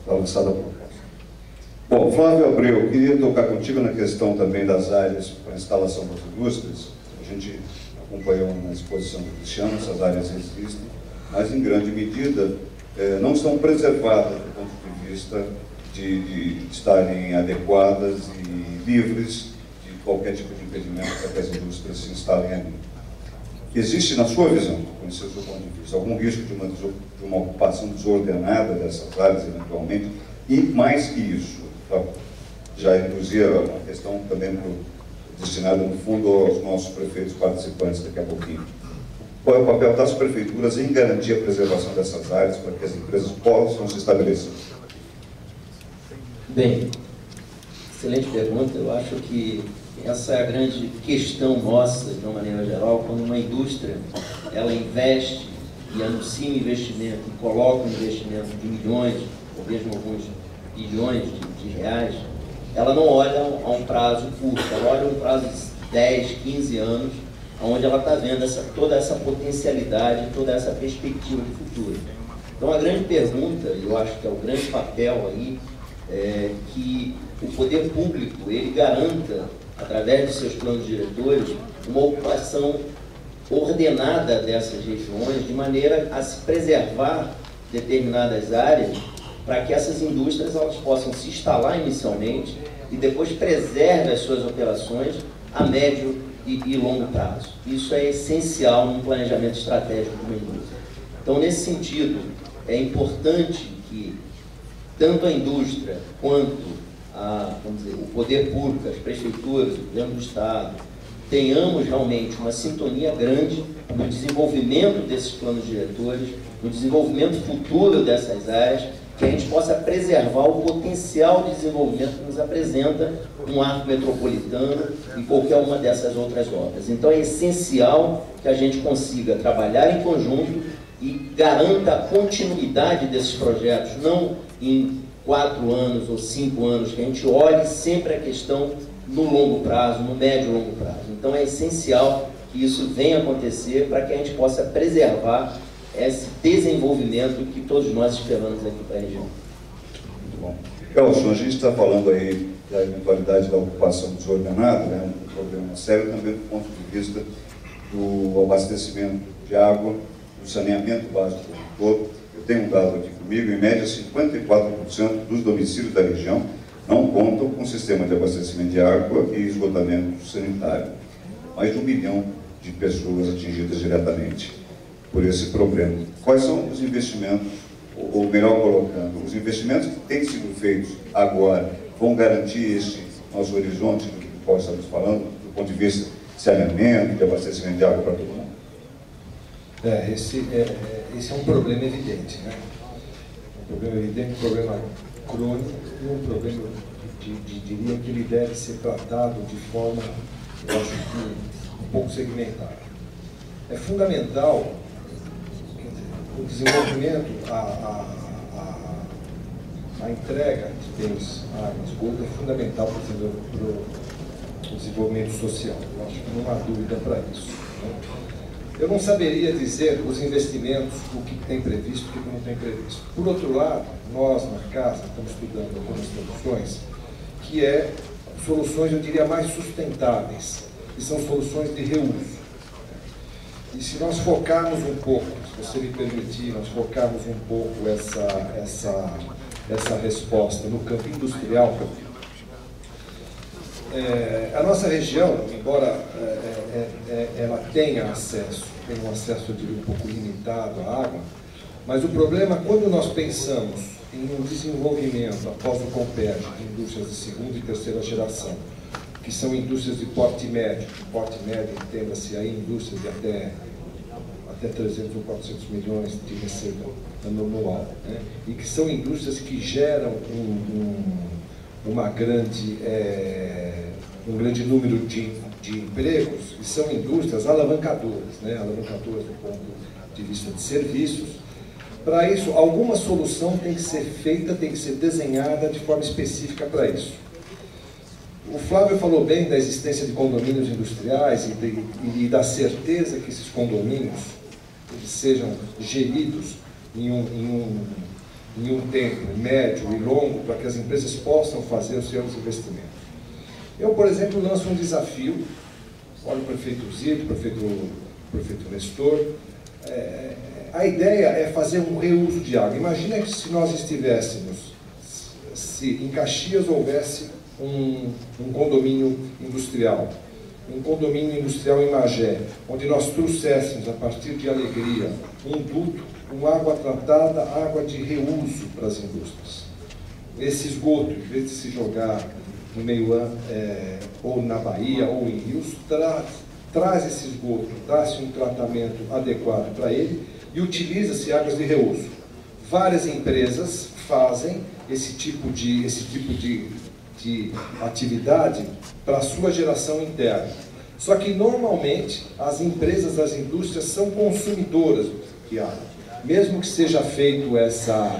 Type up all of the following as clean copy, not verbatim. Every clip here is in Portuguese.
está lançada a proposta. Bom, Flávio Abreu, queria tocar contigo na questão também das áreas para instalação das indústrias. A gente acompanhou na exposição do Cristiano, essas áreas existem, mas em grande medida não estão preservadas do ponto de vista de estarem adequadas e livres de qualquer tipo de impedimento para que as indústrias se instalem ali. Existe, na sua visão, conhecer o seu ponto de vista, algum risco de uma ocupação desordenada dessas áreas, eventualmente? E, mais que isso, já induzia uma questão também destinada, no fundo, aos nossos prefeitos participantes daqui a pouquinho. Qual é o papel das prefeituras em garantir a preservação dessas áreas para que as empresas possam se estabelecer? Bem, excelente pergunta. Eu acho que essa é a grande questão nossa, de uma maneira geral, quando uma indústria ela investe e anuncia um investimento e coloca um investimento de milhões, ou mesmo alguns bilhões de reais, ela não olha a um prazo curto, ela olha um prazo de 10, 15 anos, onde ela está vendo toda essa potencialidade, toda essa perspectiva de futuro. Então a grande pergunta, eu acho que é o grande papel aí, é que o poder público ele garanta, através de seus planos diretores, uma ocupação ordenada dessas regiões, de maneira a se preservar determinadas áreas, para que essas indústrias elas possam se instalar inicialmente e depois preserve as suas operações a médio e longo prazo. Isso é essencial no planejamento estratégico de uma indústria. Então, nesse sentido, é importante que tanto a indústria quanto vamos dizer, o poder público, as prefeituras, o governo do Estado, tenhamos realmente uma sintonia grande no desenvolvimento desses planos diretores, no desenvolvimento futuro dessas áreas, que a gente possa preservar o potencial de desenvolvimento que nos apresenta um arco metropolitano e qualquer uma dessas outras obras. Então é essencial que a gente consiga trabalhar em conjunto e garanta a continuidade desses projetos, não em 4 anos ou 5 anos, que a gente olhe sempre a questão no longo prazo, no médio e longo prazo. Então é essencial que isso venha acontecer para que a gente possa preservar esse desenvolvimento que todos nós esperamos aqui para a região. Muito bom. Elson, a gente está falando aí da eventualidade da ocupação desordenada, né, um problema sério também do ponto de vista do abastecimento de água, do saneamento básico como todo. Eu tenho um dado aqui comigo, em média 54% dos domicílios da região não contam com sistema de abastecimento de água e esgotamento sanitário. Mais de 1 milhão de pessoas atingidas diretamente por esse problema. Quais são os investimentos, ou melhor colocando, os investimentos que têm sido feitos agora vão garantir esse nosso horizonte do que nós estamos falando, do ponto de vista de saneamento, de abastecimento de água para todo mundo? Esse é um problema evidente, né? Um problema evidente, um problema crônico e um problema, diria que ele deve ser tratado de forma, eu acho que, um pouco segmentada. É fundamental o desenvolvimento, a entrega de bens, água, esgoto é fundamental para o desenvolvimento social. Eu acho que não há dúvida para isso, né? Eu não saberia dizer os investimentos, o que tem previsto e o que não tem previsto. Por outro lado, nós na casa estamos estudando algumas soluções, que soluções, eu diria, mais sustentáveis, que são soluções de reuso. E se nós focarmos um pouco, se você me permitir, nós focarmos um pouco essa resposta no campo industrial, a nossa região, embora ela tenha um acesso, eu diria, um pouco limitado à água, mas o problema, quando nós pensamos em um desenvolvimento após o Compeg de indústrias de segunda e terceira geração, que são indústrias de porte médio, entenda-se aí indústrias de até 300 ou 400 milhões de receita anual, né? E que são indústrias que geram um grande número de empregos, e são indústrias alavancadoras, né? Alavancadoras do ponto de vista de serviços. Para isso, alguma solução tem que ser feita, tem que ser desenhada de forma específica para isso. O Flávio falou bem da existência de condomínios industriais e da certeza que esses condomínios eles sejam geridos em em um tempo médio e longo para que as empresas possam fazer os seus investimentos. Eu, por exemplo, lanço um desafio, olha o prefeito Zito, o prefeito Nestor, a ideia é fazer um reuso de água. Imagina que se nós estivéssemos, se em Caxias houvesse um condomínio industrial em Magé, onde nós trouxéssemos, a partir de Alegria, um duto, com água tratada, água de reuso para as indústrias. Esse esgoto, em vez de se jogar no meio ou na Bahia ou em rios, traz esse esgoto, dá-se um tratamento adequado para ele e utiliza-se águas de reuso. Várias empresas fazem esse tipo de atividade para a sua geração interna. Só que, normalmente, as empresas, as indústrias são consumidoras de água. Mesmo que seja feito essa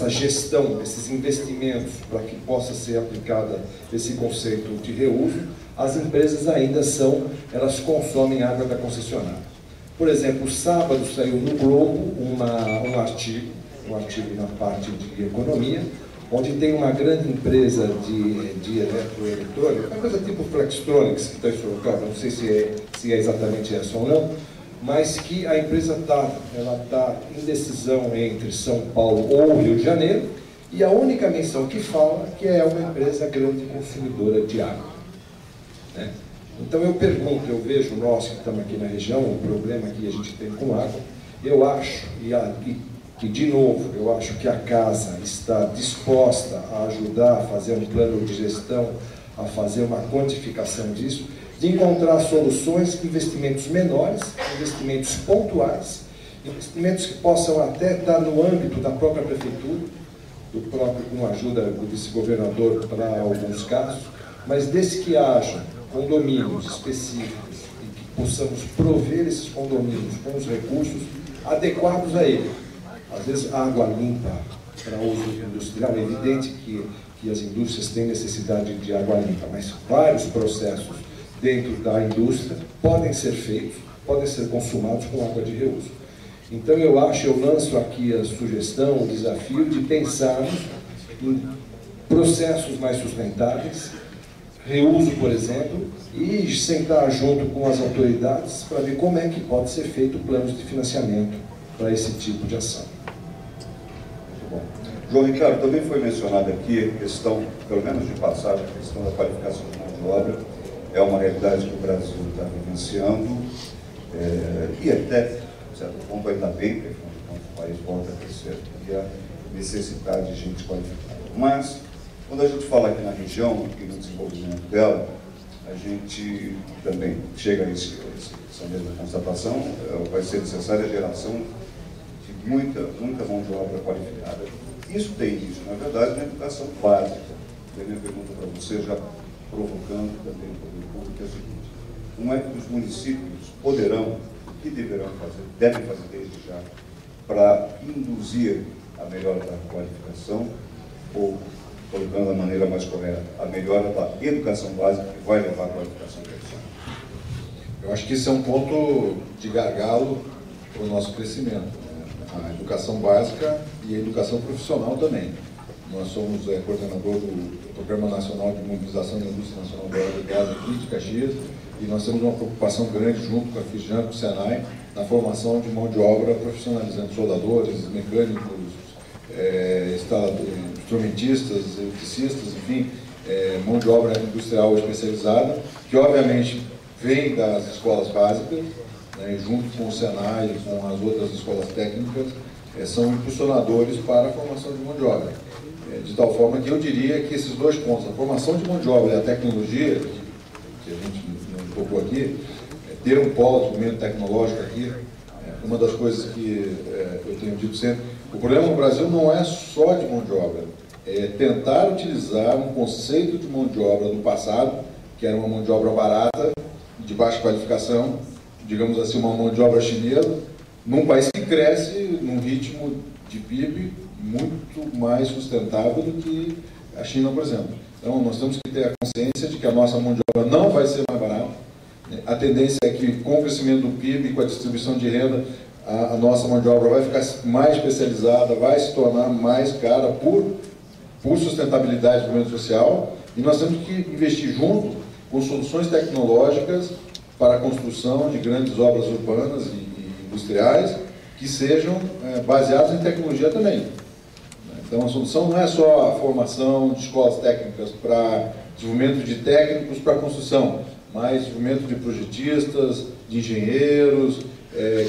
gestão, esses investimentos para que possa ser aplicada esse conceito de reuso, as empresas ainda elas consomem água da concessionária. Por exemplo, sábado saiu no Globo um artigo na parte de economia, onde tem uma grande empresa de eletroeletrônica, uma coisa tipo Flextronics, que está em Sorocaba, não sei se é exatamente essa ou não, mas que a empresa está em decisão entre São Paulo ou Rio de Janeiro, e a única menção que fala que é uma empresa grande consumidora de água. Né? Então eu pergunto, eu vejo nós que estamos aqui na região, o problema que a gente tem com água, eu acho, que de novo, eu acho que a Casa está disposta a ajudar a fazer um plano de gestão, a fazer uma quantificação disso, de encontrar soluções, investimentos menores, investimentos pontuais, investimentos que possam até estar no âmbito da própria prefeitura, com a ajuda do vice-governador para alguns casos, mas desde que haja condomínios específicos e que possamos prover esses condomínios com os recursos adequados a ele. Às vezes, água limpa para uso industrial, é evidente que as indústrias têm necessidade de água limpa, mas vários processos dentro da indústria podem ser feitos, podem ser consumados com água de reuso. Então eu lanço aqui a sugestão, o desafio de pensarmos em processos mais sustentáveis, reuso, por exemplo, e sentar junto com as autoridades para ver como é que pode ser feito planos de financiamento para esse tipo de ação. Muito bom. João Ricardo, também foi mencionada aqui a questão, pelo menos de passagem, a questão da qualificação de mão de obra. É uma realidade que o Brasil está vivenciando, e até, de certo ponto, ainda bem, porque quando o país volta a crescer, e a necessidade de gente qualificada. Mas, quando a gente fala aqui na região e no desenvolvimento dela, a gente também chega a essa mesma constatação, vai ser necessária a geração de muita mão de obra qualificada. Isso tem início, na verdade, na educação básica. E a minha pergunta para você, já provocando também o poder público, é o seguinte: como é que os municípios poderão, o que deverão fazer, devem fazer desde já, para induzir a melhora da qualificação, ou, colocando da maneira mais correta, a melhora da educação básica que vai levar à qualificação profissional? Eu acho que isso é um ponto de gargalo para o nosso crescimento, né? A educação básica e a educação profissional também. Nós somos coordenador do Programa Nacional de Mobilização da Indústria Nacional do Óleo e Gás aqui de Caxias, e nós temos uma preocupação grande junto com a FIJAN, com o Senai, na formação de mão de obra profissionalizando soldadores, mecânicos, instrumentistas, eletricistas, enfim, mão de obra industrial especializada, que obviamente vem das escolas básicas, né, junto com o Senai e com as outras escolas técnicas, são impulsionadores para a formação de mão de obra. De tal forma que eu diria que esses dois pontos, a formação de mão de obra e a tecnologia, que a gente não tocou aqui, ter um polo de desenvolvimento tecnológico aqui, uma das coisas que eu tenho dito sempre, o problema no Brasil não é só de mão de obra, é tentar utilizar um conceito de mão de obra do passado, que era uma mão de obra barata, de baixa qualificação, digamos assim, uma mão de obra chinesa, num país que cresce num ritmo de PIB muito mais sustentável do que a China, por exemplo. Então, nós temos que ter a consciência de que a nossa mão de obra não vai ser mais barata. A tendência é que, com o crescimento do PIB e com a distribuição de renda, a nossa mão de obra vai ficar mais especializada, vai se tornar mais cara por sustentabilidade do desenvolvimento social, e nós temos que investir junto com soluções tecnológicas para a construção de grandes obras urbanas e industriais que sejam baseadas em tecnologia também. Então a solução não é só a formação de escolas técnicas para desenvolvimento de técnicos para construção, mas desenvolvimento de projetistas, de engenheiros,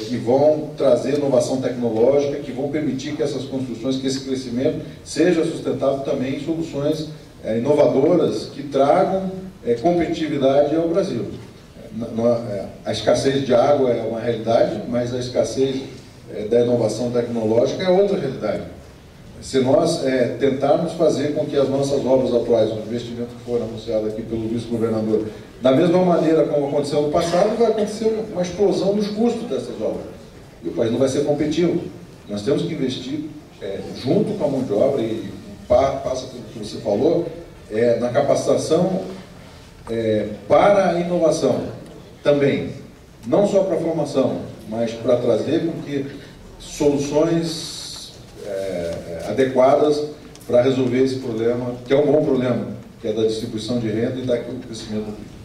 que vão trazer inovação tecnológica, que vão permitir que essas construções, que esse crescimento seja sustentável também em soluções inovadoras que tragam competitividade ao Brasil. A escassez de água é uma realidade, mas a escassez da inovação tecnológica é outra realidade. Se nós tentarmos fazer com que as nossas obras atuais, o investimento que for anunciado aqui pelo vice-governador, da mesma maneira como aconteceu no passado, vai acontecer uma explosão nos custos dessas obras. E o país não vai ser competitivo. Nós temos que investir junto com a mão de obra, e passa pelo que você falou, na capacitação para a inovação também. Não só para a formação, mas para trazer com que soluções adequadas para resolver esse problema, que é um bom problema, que é da distribuição de renda e do crescimento do PIB.